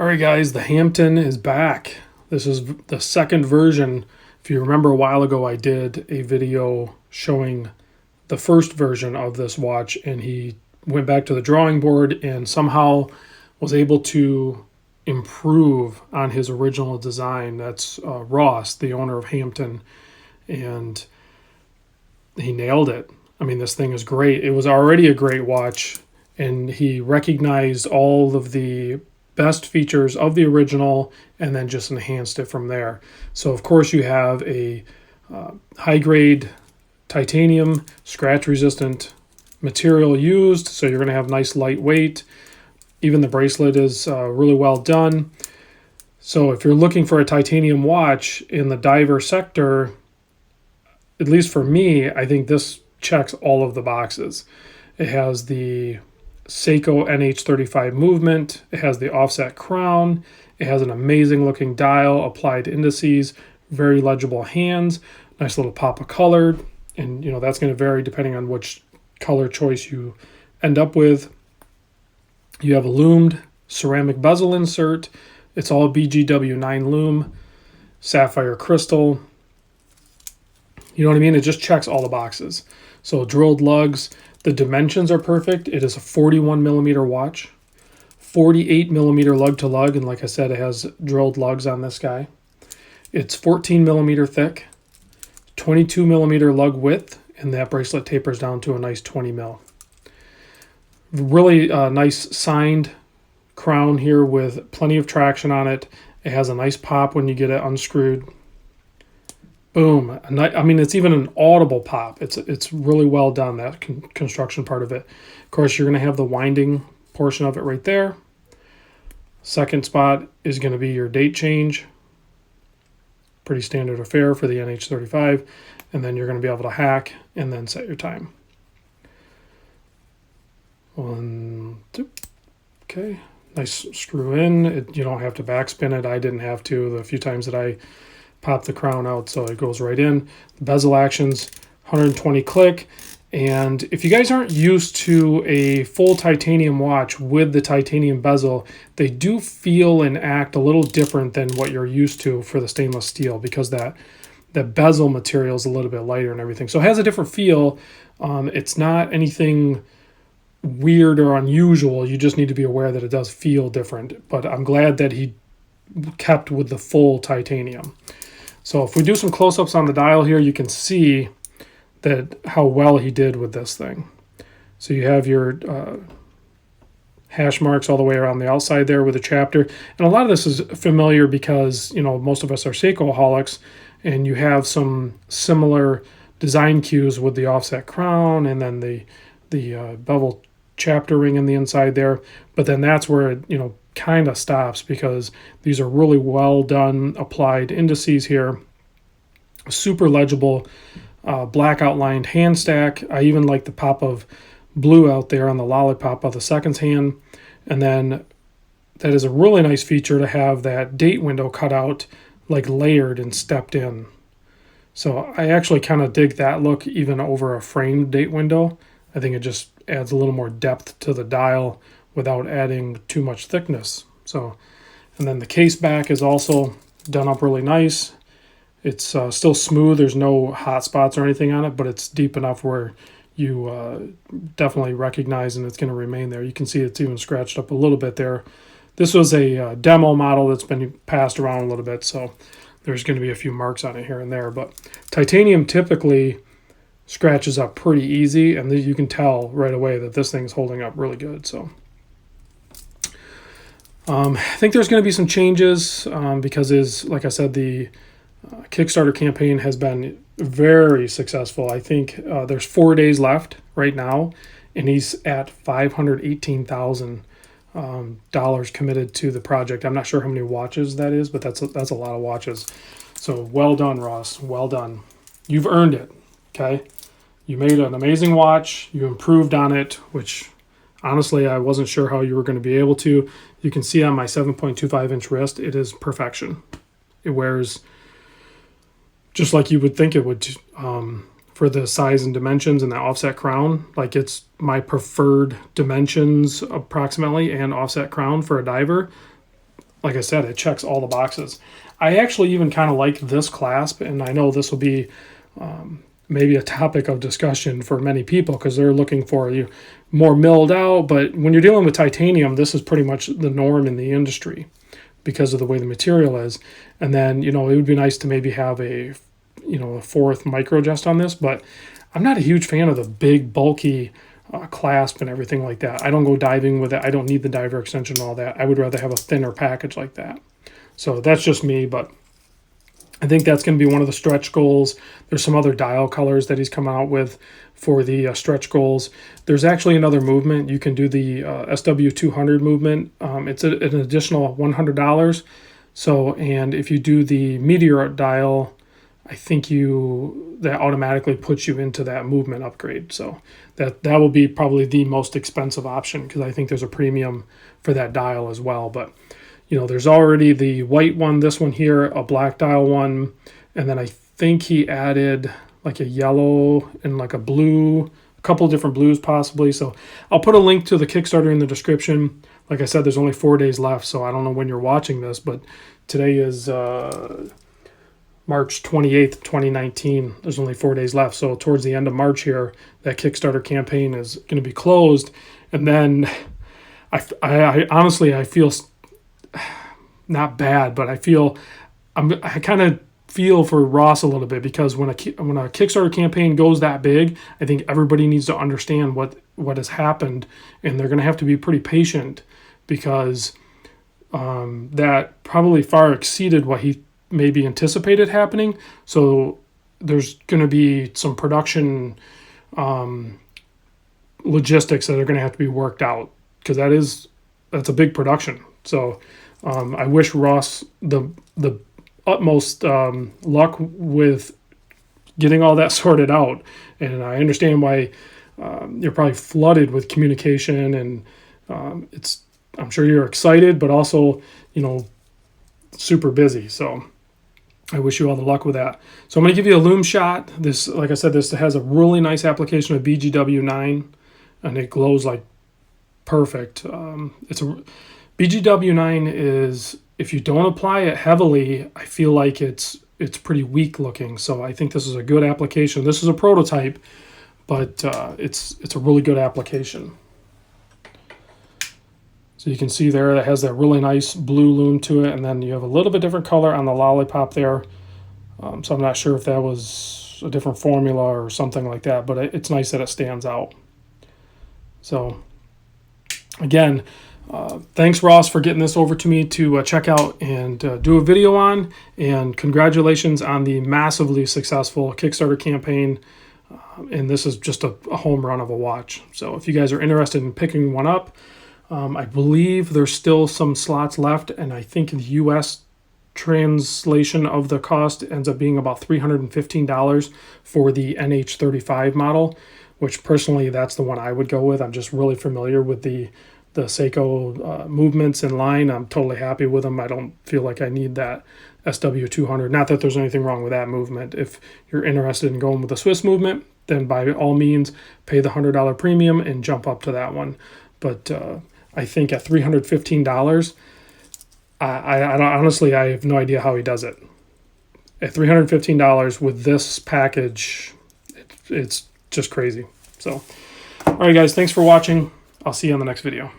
All right, guys, the Hamtun is back. This is the second version. If you remember a while ago, I did a video showing the first version of this watch, and he went back to the drawing board and somehow was able to improve on his original design. That's Ross, the owner of Hamtun, and he nailed it. I mean, this thing is great. It was already a great watch, and he recognized all of the best features of the original and then just enhanced it from there. So of course you have a high grade titanium scratch resistant material used, so you're going to have nice lightweight. Even the bracelet is really well done. So if you're looking for a titanium watch in the diver sector, at least for me, I think this checks all of the boxes. It has the Seiko NH35 movement. It has the offset crown. It has an amazing looking dial, applied indices, very legible hands, nice little pop of color. And you know that's going to vary depending on which color choice you end up with. You have a lumed ceramic bezel insert. It's all BGW9 lume, sapphire crystal. You know what I mean? It just checks all the boxes. So drilled lugs. The dimensions are perfect. It is a 41 millimeter watch, 48 millimeter lug to lug, and like I said, it has drilled lugs on this guy. It's 14 millimeter thick, 22 millimeter lug width, and that bracelet tapers down to a nice 20 mil. Really nice signed crown here with plenty of traction on it. It has a nice pop when you get it unscrewed. Boom. I mean, it's even an audible pop. It's really well done, that construction part of it. Of course, you're going to have the winding portion of it right there. Second spot is going to be your date change. Pretty standard affair for the NH35. And then you're going to be able to hack and then set your time. 1, 2. Okay. Nice screw in. You don't have to backspin it. I didn't have to the few times that I pop the crown out, so it goes right in. The bezel actions, 120 click. And if you guys aren't used to a full titanium watch with the titanium bezel, they do feel and act a little different than what you're used to for the stainless steel, because that bezel material is a little bit lighter and everything. So it has a different feel. It's not anything weird or unusual. You just need to be aware that it does feel different. But I'm glad that he kept with the full titanium. So if we do some close-ups on the dial here, you can see that how well he did with this thing. So you have your hash marks all the way around the outside there with a chapter. And a lot of this is familiar because, you know, most of us are Seiko-holics, and you have some similar design cues with the offset crown and then the bevel chapter ring in the inside there. But then that's where it, you know, kind of stops, because these are really well done applied indices here. Super legible black outlined hand stack. I even like the pop of blue out there on the lollipop of the seconds hand. And then that is a really nice feature to have that date window cut out, like layered and stepped in. So I actually kind of dig that look even over a framed date window. I think it just adds a little more depth to the dial without adding too much thickness. So, and then the case back is also done up really nice. It's still smooth. There's no hot spots or anything on it, but it's deep enough where you definitely recognize, and it's going to remain there. You can see it's even scratched up a little bit there. This was a demo model that's been passed around a little bit, so there's going to be a few marks on it here and there. But titanium typically scratches up pretty easy, and you can tell right away that this thing's holding up really good. So I think there's going to be some changes because, like I said, the Kickstarter campaign has been very successful. I think there's 4 days left right now, and he's at $518,000 committed to the project. I'm not sure how many watches that is, but that's a lot of watches. So well done, Ross. Well done. You've earned it. Okay, you made an amazing watch. You improved on it, which honestly I wasn't sure how you were going to be able to. You can see on my 7.25 inch wrist, it is perfection. It wears just like you would think it would, for the size and dimensions and the offset crown. Like, it's my preferred dimensions approximately and offset crown for a diver. like I said, it checks all the boxes. I actually even kind of like this clasp, and I know this will be maybe a topic of discussion for many people because they're looking for you more milled out. But when you're dealing with titanium, this is pretty much the norm in the industry because of the way the material is. And then, it would be nice to maybe have a fourth micro jest on this, but I'm not a huge fan of the big bulky clasp and everything like that. I don't go diving with it. I don't need the diver extension and all that. I would rather have a thinner package like that. So that's just me, but I think that's going to be one of the stretch goals. There's some other dial colors that he's come out with for the stretch goals. There's actually another movement. You can do the SW200 movement. It's an additional $100. So, and if you do the Meteor dial, I think that automatically puts you into that movement upgrade. So that will be probably the most expensive option because I think there's a premium for that dial as well. But there's already the white one, this one here, a black dial one, and then I think he added like a yellow and like a blue, a couple of different blues possibly. So I'll put a link to the Kickstarter in the description. Like I said, there's only 4 days left, so I don't know when you're watching this, but today is March 28th, 2019. There's only 4 days left, so towards the end of March here, that Kickstarter campaign is going to be closed, and then I honestly, I feel not bad, but I kind of feel for Ross a little bit because when a Kickstarter campaign goes that big, I think everybody needs to understand what has happened, and they're going to have to be pretty patient because that probably far exceeded what he maybe anticipated happening. So there's going to be some production logistics that are going to have to be worked out because that's a big production. So I wish Ross the utmost luck with getting all that sorted out. And I understand why you're probably flooded with communication, and I'm sure you're excited, but also, super busy. So I wish you all the luck with that. So I'm going to give you a Lume Shot. This, like I said, this has a really nice application of BGW9, and it glows like perfect. BGW9 is, if you don't apply it heavily, I feel like it's pretty weak looking. So I think this is a good application. This is a prototype, but it's a really good application. So you can see there that has that really nice blue lume to it, and then you have a little bit different color on the lollipop there. So I'm not sure if that was a different formula or something like that, but it's nice that it stands out. So again, thanks Ross for getting this over to me to check out and do a video on, and congratulations on the massively successful Kickstarter campaign. And this is just a home run of a watch. So if you guys are interested in picking one up, I believe there's still some slots left, and I think the US translation of the cost ends up being about $315 for the NH35 model, which personally that's the one I would go with. I'm just really familiar with the Seiko movements in line. I'm totally happy with them. I don't feel like I need that SW200. Not that there's anything wrong with that movement. If you're interested in going with the Swiss movement, then by all means pay the $100 premium and jump up to that one. But I think at $315, I honestly, I have no idea how he does it. At $315 with this package, it's just crazy. So, all right, guys, thanks for watching. I'll see you on the next video.